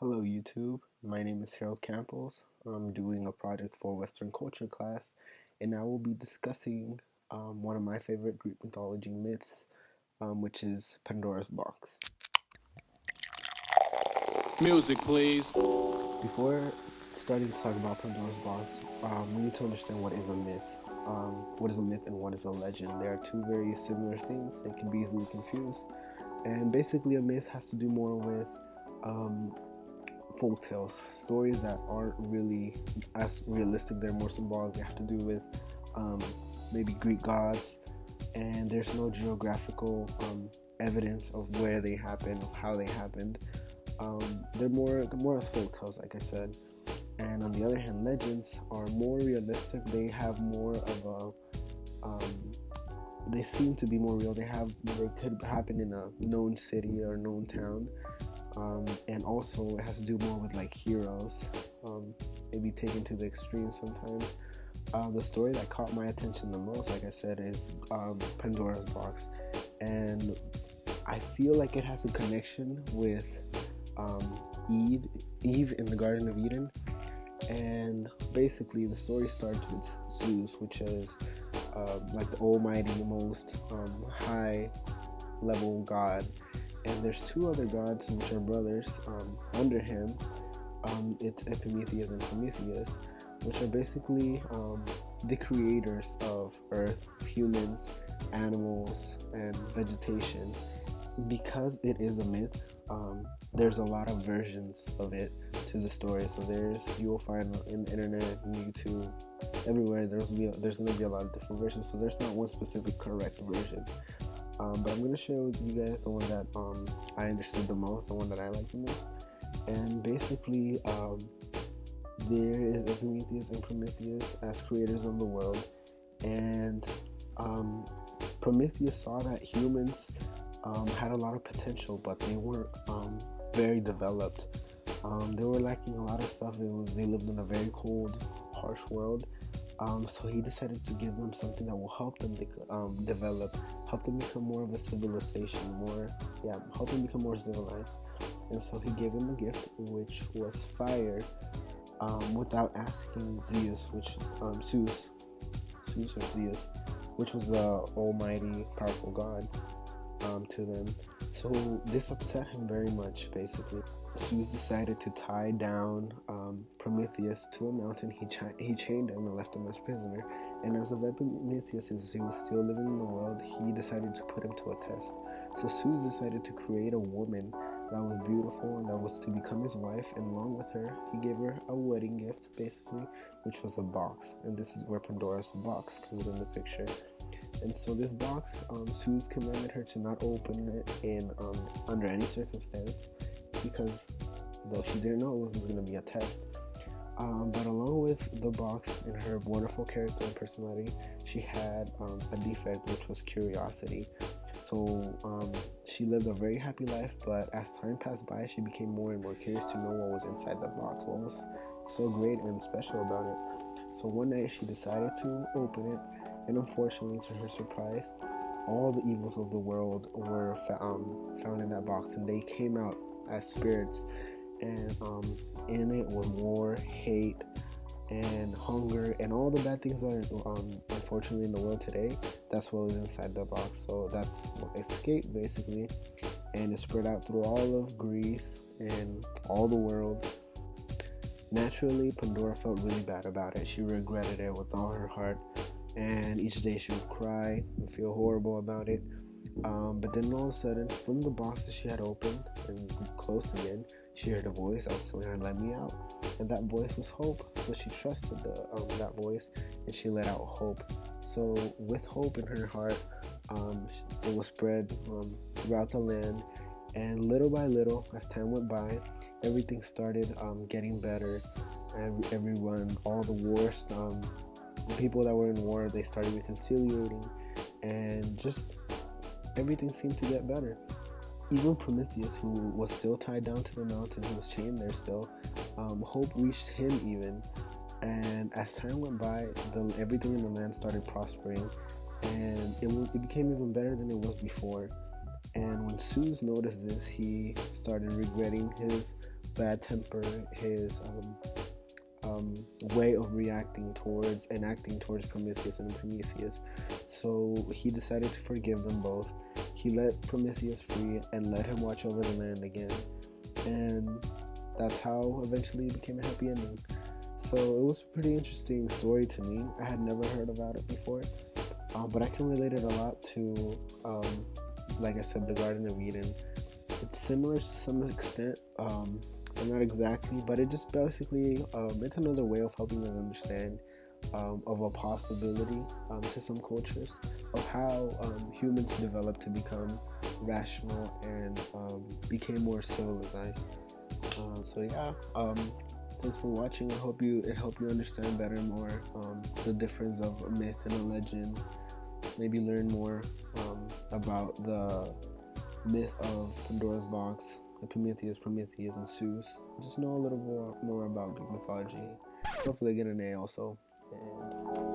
Hello YouTube, my name is Harold Campos. I'm doing a project for Western Culture class, and I will be discussing one of my favorite Greek mythology myths, which is Pandora's box. Music, please. Before starting to talk about Pandora's box, we need to understand what is a myth. What is a myth and what is a legend? They are two very similar things. They can be easily confused. And basically, a myth has to do more with um, folk tales, stories that aren't really as realistic. They're more symbolic. They have to do with um, maybe Greek gods, and there's no geographical evidence of where they happened, of how they happened. They're more as folk tales, like I said. And on the other hand, legends are more realistic. They have more of they seem to be more real. They could happen in a known city or known town, and also it has to do more with like heroes, maybe taken to the extreme sometimes. The story that caught my attention the most, like I said, is Pandora's box, and I feel like it has a connection with Eve in the Garden of Eden. And basically, the story starts with Zeus, which is like the almighty, most high level god. And there's two other gods which are brothers under him. It's Epimetheus and Prometheus, which are basically the creators of Earth, humans, animals, and vegetation. Because it is a myth, there's a lot of versions of it to the story. So you will find in the internet, on YouTube, everywhere. There's going to be a lot of different versions. So there's not one specific correct version. But I'm going to share with you guys the one that I understood the most, the one that I like the most. And basically, there is Epimetheus and Prometheus as creators of the world. And Prometheus saw that humans had a lot of potential, but they weren't very developed. They were lacking a lot of stuff. They lived in a very cold, harsh world. So he decided to give them something that will help them develop, help them become more of a civilization, help them become more civilized. And so he gave them a gift, which was fire, without asking Zeus, Zeus or Zeus, which was the almighty, powerful god, to them. So this upset him very much, basically. Zeus decided to tie down Prometheus to a mountain. He chained him and left him as prisoner. And as of Epimetheus, since he was still living in the world, he decided to put him to a test. So Zeus decided to create a woman that was beautiful and that was to become his wife. And along with her, he gave her a wedding gift, basically, which was a box. And this is where Pandora's box comes in the picture. And so this box, Zeus commanded her to not open it in under any circumstance, because though she didn't know it was going to be a test. But along with the box and her wonderful character and personality, she had a defect, which was curiosity. So she lived a very happy life, but as time passed by, she became more and more curious to know what was inside the box, what was so great and special about it. So one night she decided to open it, and unfortunately, to her surprise, all the evils of the world were found in that box, and they came out as spirits. And in it was war, hate, and hunger, and all the bad things that are unfortunately in the world today. That's what was inside the box. So that's what escaped, basically, and it spread out through all of Greece and all the world. Naturally, Pandora felt really bad about it. She regretted it with all her heart, and each day she would cry and feel horrible about it. But then all of a sudden, from the box that she had opened and closed again, she heard a voice outside her, "Let me out." And that voice was hope. So she trusted that voice, and she let out hope. So with hope in her heart, it was spread throughout the land. And little by little, as time went by, everything started getting better. And everyone, all the wars, the people that were in war, they started reconciliating, and just everything seemed to get better. Even Prometheus, who was still tied down to the mountain, he was chained there still, hope reached him even. And as time went by, everything in the land started prospering, and it became even better than it was before. And when Zeus noticed this, he started regretting his bad temper, his way of reacting towards and acting towards Prometheus and Prometheus. So he decided to forgive them both. He let Prometheus free and let him watch over the land again. And that's how eventually it became a happy ending. So it was a pretty interesting story to me. I had never heard about it before, but I can relate it a lot to, like I said, the Garden of Eden. It's similar to some extent, but not exactly, but it just basically, it's another way of helping us understand of a possibility to some cultures of how humans developed to become rational and became more civilized. So yeah, thanks for watching. I hope it helped you understand better more the difference of a myth and a legend. Maybe learn more about the myth of Pandora's box, the Prometheus, and Zeus. Just know a little more about Greek mythology. Hopefully get an A also. And